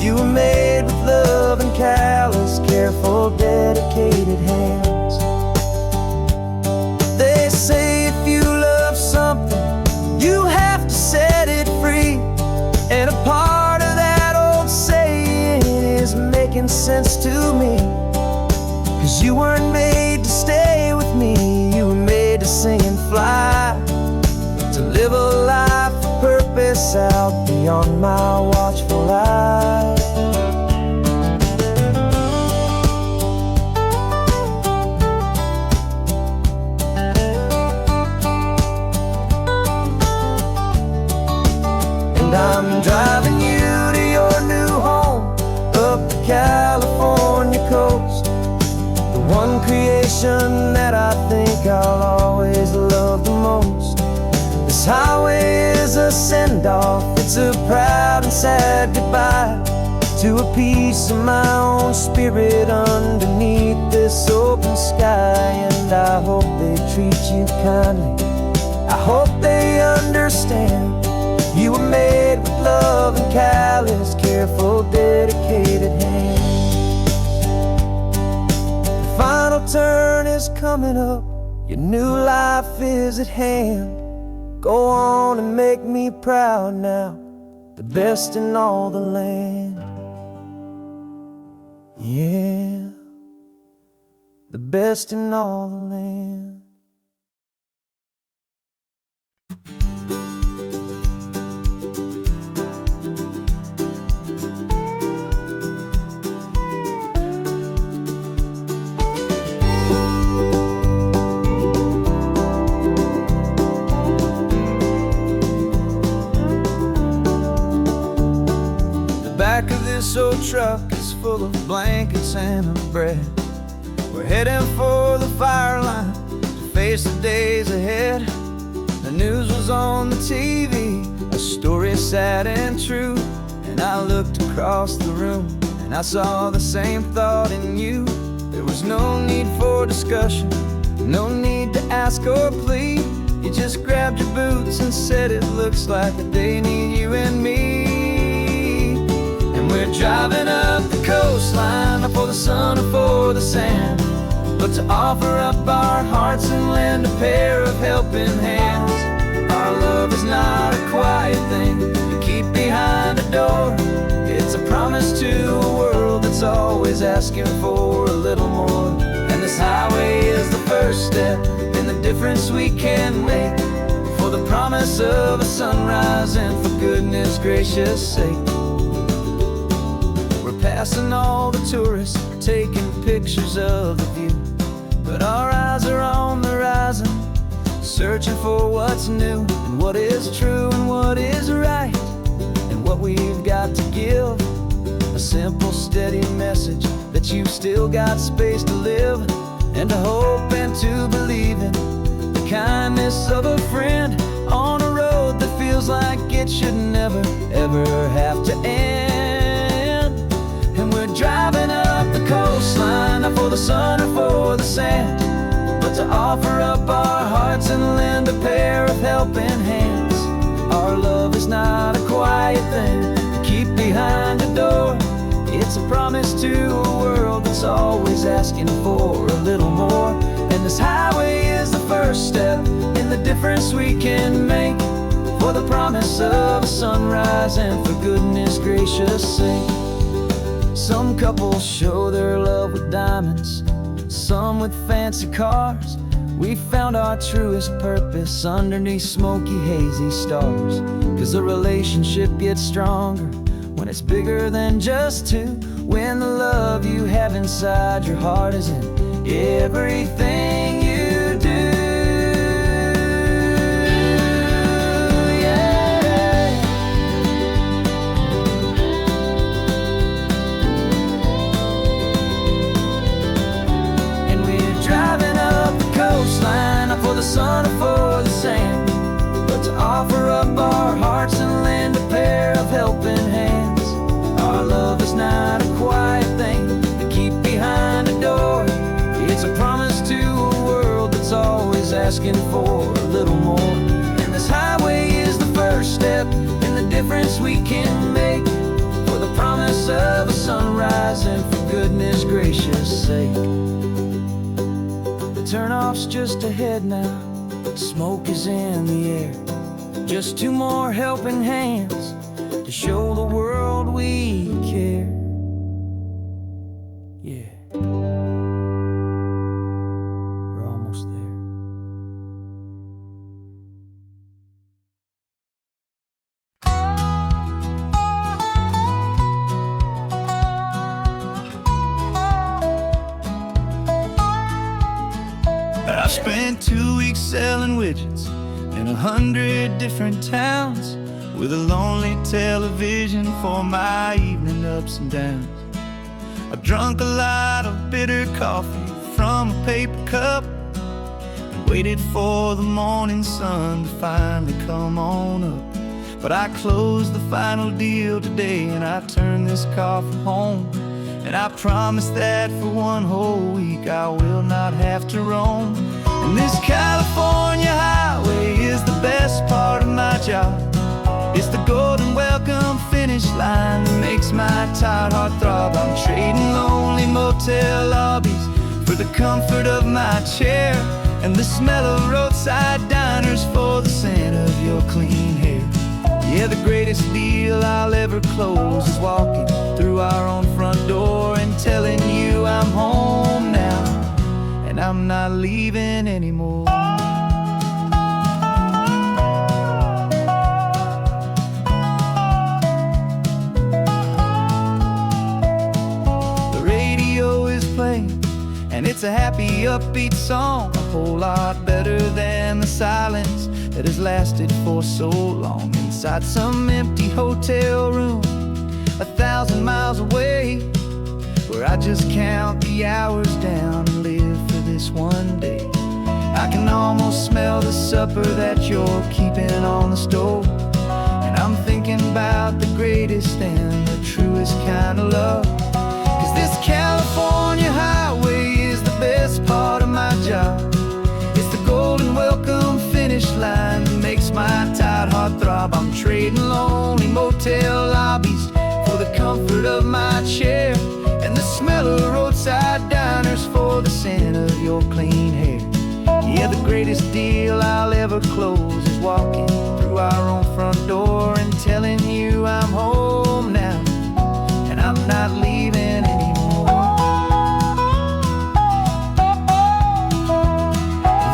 you were made with love and callous, careful, dedicated hands. They say if you love something, you have to set it free. And a part of that old saying is making sense to me, 'cause you weren't made to stay with me, you were made to sing and fly, to live a life of purpose out beyond my watchful eye. And I'm driving you to your new home up the California coast, the one creation that I think I'll always love the most. This highway is a send-off, it's a proud and sad goodbye to a piece of my own spirit underneath this open sky. And I hope they treat you kindly, I hope they understand you were made with love and callous, careful, dedicated hands. The final turn is coming up, your new life is at hand. Go on and make me proud now, the best in all the land. Yeah, the best in all the land. This old truck is full of blankets and of bread. We're heading for the fire line to face the days ahead. The news was on the TV, a story sad and true. And I looked across the room and I saw the same thought in you. There was no need for discussion, no need to ask or plead. You just grabbed your boots and said it looks like they need you and me. And we're driving up the coastline, not for the sun or for the sand, but to offer up our hearts and lend a pair of helping hands. Our love is not a quiet thing you keep behind a door. It's a promise to a world that's always asking for a little more. And this highway is the first step in the difference we can make, for the promise of a sunrise and for goodness gracious sake. We're passing all the tourists, taking pictures of the view, but our eyes are on the horizon, searching for what's new and what is true and what is right, and what we've got to give. A simple, steady message that you've still got space to live, and to hope and to believe in the kindness of a friend on a road that feels like it should never, ever have to end. And we're driving up the coastline, not for the sun or for the sand, but to offer up our hearts and lend a pair of helping hands. Our love is not a quiet thing to keep behind a door. It's a promise to a world that's always asking for a little more. And this highway is the first step in the difference we can make, for the promise of a sunrise and for goodness gracious sake. Some couples show their love with diamonds, some with fancy cars. We found our truest purpose underneath smoky, hazy stars. 'Cause the relationship gets stronger when it's bigger than just two, when the love you have inside your heart is in everything you do. Yeah. And we're driving up the coastline, not for the sun or for the sand, but to offer up our hearts and lend a pair of helping hands. Our love is not a quiet thing to keep behind a door. It's a promise to a world that's always asking for a little more. And this highway is the first step in the difference we can make, for the promise of a sunrise and for goodness gracious sake. The turnoff's just ahead now, smoke is in the air. Just two more helping hands to show the world we care. Yeah, we're almost there. I spent 2 weeks selling widgets in 100 different towns, with a lonely television for my evening ups and downs. I drunk a lot of bitter coffee from a paper cup and waited for the morning sun to finally come on up. But I closed the final deal today and I turned this car for home. And I promise that for one whole week I will not have to roam. And this California highway is the best part of my job. It's the golden welcome finish line that makes my tired heart throb. I'm trading lonely motel lobbies for the comfort of my chair, and the smell of roadside diners for the scent of your clean hair. Yeah, the greatest deal I'll ever close is walking through our own front door and telling you I'm home now, and I'm not leaving anymore. And it's a happy, upbeat song, a whole lot better than the silence that has lasted for so long. Inside some empty hotel room, 1,000 miles away, where I just count the hours down and live for this one day. I can almost smell the supper that you're keeping on the stove, and I'm thinking about the greatest and the truest kind of love. 'Cause this California highway is the best part of my job. It's the golden welcome finish line that makes my tired heart throb. I'm trading lonely motel lobbies for the comfort of my chair, and the smell of roadside diners for the scent of your clean hair. Yeah, the greatest deal I'll ever close is walking through our own front door and telling you I'm home now, and I'm not leaving anymore.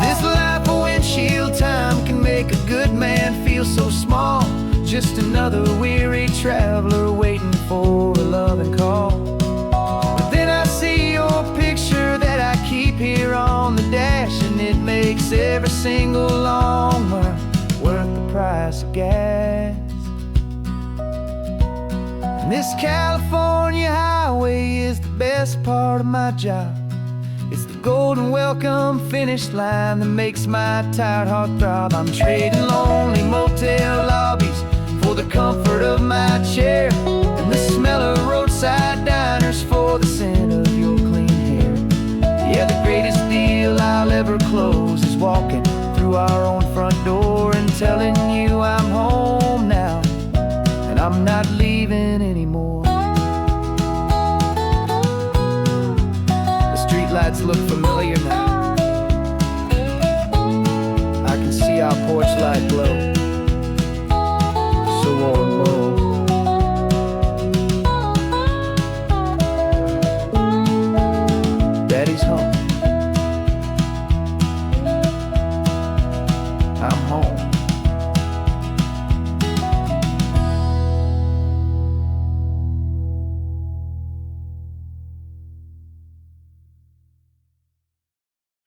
This life of windshield time can make a good man feel so small, just another weary traveler waiting for a loving call. But then I see your picture that I keep here on the dash, and it makes every single long mile worth the price of gas. And this California highway is the best part of my job. It's the golden welcome finish line that makes my tired heart throb. I'm trading lonely motel lobbies for the comfort of my chair, and the smell of roadside diners for the scent of your clean hair. Yeah, the greatest deal I'll ever close is walking through our own front door and telling you I'm home now, and I'm not leaving anymore. The streetlights look familiar now. I can see our porch light glow, so warm